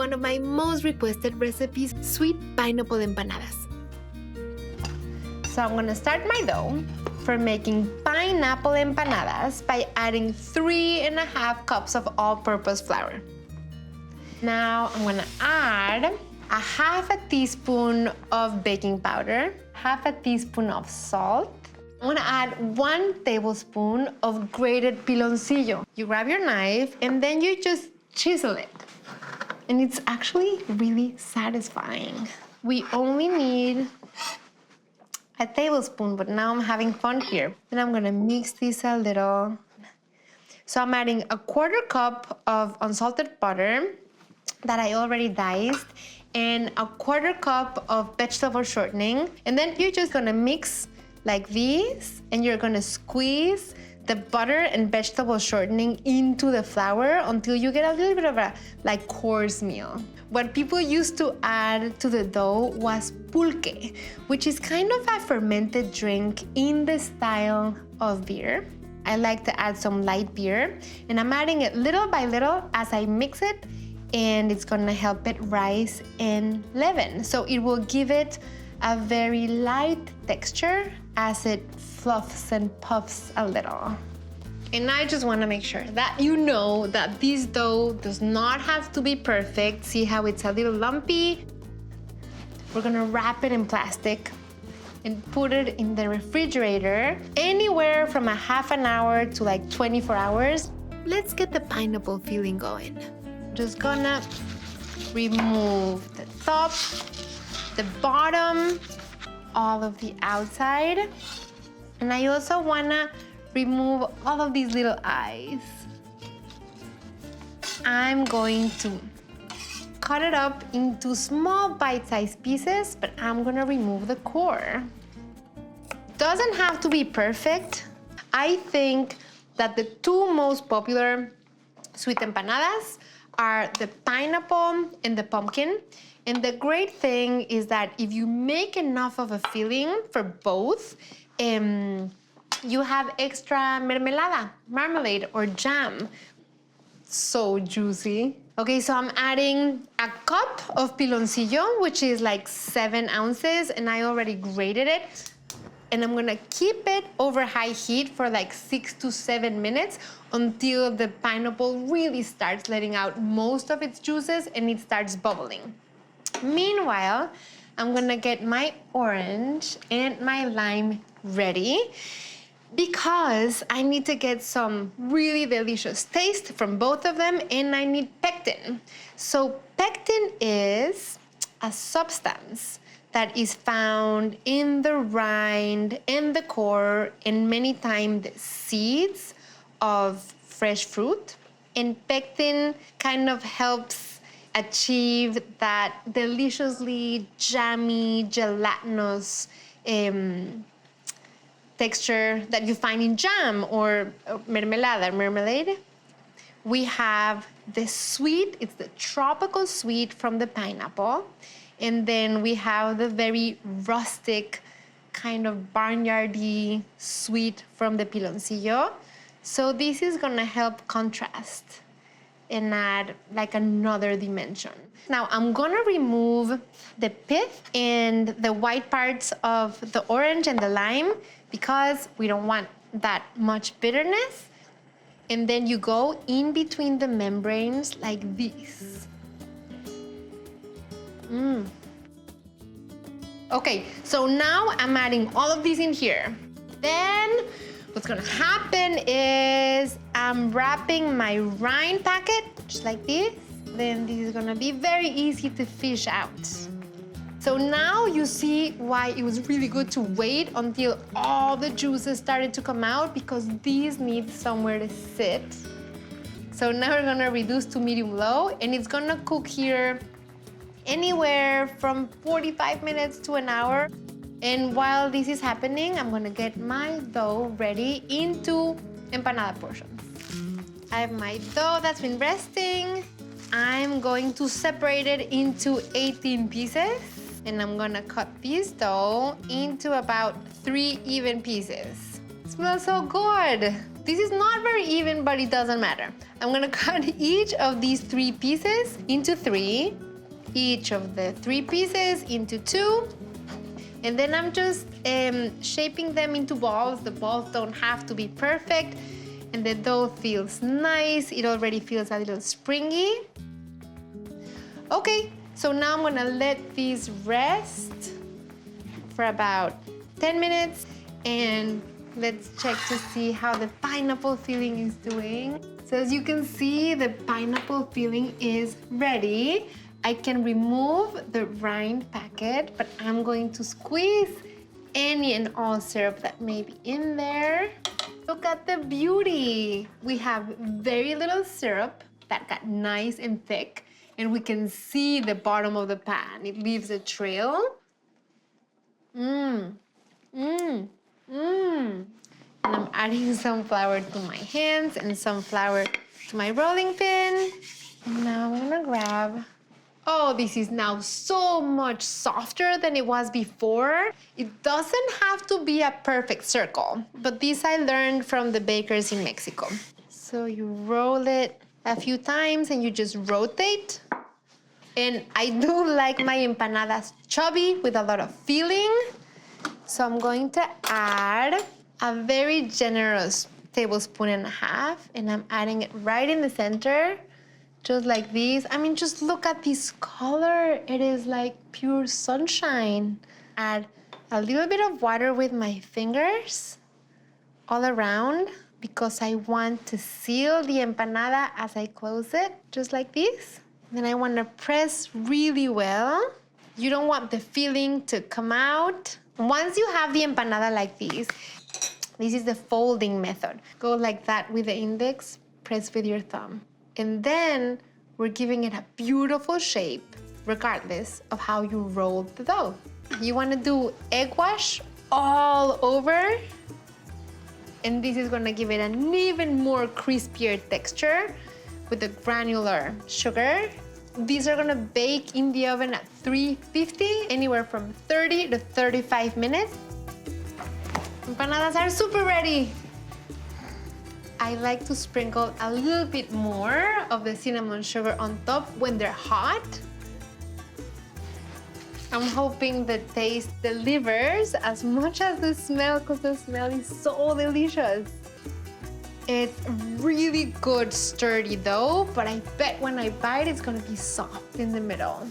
one of my most requested recipes, sweet pineapple empanadas. So I'm gonna start my dough for making pineapple empanadas by adding 3.5 cups of all-purpose flour. Now I'm gonna add a half a teaspoon of baking powder, half a teaspoon of salt. I'm gonna add 1 tablespoon of grated piloncillo. You grab your knife and then you just chisel it. And it's actually really satisfying. We only need a tablespoon, but now I'm having fun here. Then I'm gonna mix this a little. So I'm adding a 1/4 cup of unsalted butter that I already diced and a 1/4 cup of vegetable shortening. And then you're just gonna mix like this, and you're gonna squeeze the butter and vegetable shortening into the flour until you get a little bit of a like coarse meal. What people used to add to the dough was pulque, which is kind of a fermented drink in the style of beer. I like to add some light beer, and I'm adding it little by little as I mix it, and it's gonna help it rise and leaven. So it will give it a very light texture as it fluffs and puffs a little. And I just wanna make sure that you know that this dough does not have to be perfect. See how it's a little lumpy? We're gonna wrap it in plastic and put it in the refrigerator anywhere from a half an hour to like 24 hours. Let's get the pineapple filling going. Just gonna remove the top, the bottom, all of the outside. And I also wanna remove all of these little eyes. I'm going to cut it up into small bite-sized pieces, but I'm gonna remove the core. Doesn't have to be perfect. I think that the 2 most popular sweet empanadas are the pineapple and the pumpkin. And the great thing is that if you make enough of a filling for both, you have extra mermelada, marmalade, or jam. So juicy. Okay, so I'm adding a cup of piloncillo, which is like 7 ounces, and I already grated it. And I'm gonna keep it over high heat for like 6 to 7 minutes until the pineapple really starts letting out most of its juices and it starts bubbling. Meanwhile, I'm gonna get my orange and my lime ready because I need to get some really delicious taste from both of them, and I need pectin. So pectin is a substance that is found in the rind, in the core, and many times the seeds of fresh fruit. And pectin kind of helps achieve that deliciously jammy, gelatinous texture that you find in jam or marmalade. We have the sweet, it's the tropical sweet from the pineapple. And then we have the very rustic, kind of barnyardy sweet from the piloncillo. So this is gonna help contrast and add like another dimension. Now I'm gonna remove the pith and the white parts of the orange and the lime because we don't want that much bitterness. And then you go in between the membranes like this. Okay, so now I'm adding all of these in here. Then what's gonna happen is I'm wrapping my rind packet just like this. Then this is gonna be very easy to fish out. So now you see why it was really good to wait until all the juices started to come out, because these need somewhere to sit. So now we're gonna reduce to medium-low, and it's gonna cook here anywhere from 45 minutes to an hour. And while this is happening, I'm gonna get my dough ready into empanada portions. I have my dough that's been resting. I'm going to separate it into 18 pieces. And I'm gonna cut this dough into about 3 even pieces. It smells so good. This is not very even, but it doesn't matter. I'm gonna cut each of these 3 pieces into 3, each of the 3 pieces into 2, and then I'm just shaping them into balls. The balls don't have to be perfect, and the dough feels nice. It already feels a little springy. Okay, so now I'm gonna let these rest for about 10 minutes, and let's check to see how the pineapple filling is doing. So as you can see, the pineapple filling is ready. I can remove the rind packet, but I'm going to squeeze any and all syrup that may be in there. Look at the beauty. We have very little syrup that got nice and thick, and we can see the bottom of the pan. It leaves a trail. And I'm adding some flour to my hands and some flour to my rolling pin. And now I'm gonna grab. Oh, this is now so much softer than it was before. It doesn't have to be a perfect circle, but this I learned from the bakers in Mexico. So you roll it a few times and you just rotate. And I do like my empanadas chubby with a lot of filling. So I'm going to add a very generous 1.5 tablespoons, and I'm adding it right in the center, just like this. I mean, just look at this color. It is like pure sunshine. Add a little bit of water with my fingers all around because I want to seal the empanada as I close it, just like this. Then I want to press really well. You don't want the filling to come out. Once you have the empanada like this is the folding method. Go like that with the index, press with your thumb. And then we're giving it a beautiful shape, regardless of how you roll the dough. You want to do egg wash all over. And this is going to give it an even more crispier texture with the granular sugar. These are gonna bake in the oven at 350, anywhere from 30 to 35 minutes. Empanadas are super ready. I like to sprinkle a little bit more of the cinnamon sugar on top when they're hot. I'm hoping the taste delivers as much as the smell, because the smell is so delicious. It's really good, sturdy dough, but I bet when I bite, it's gonna be soft in the middle.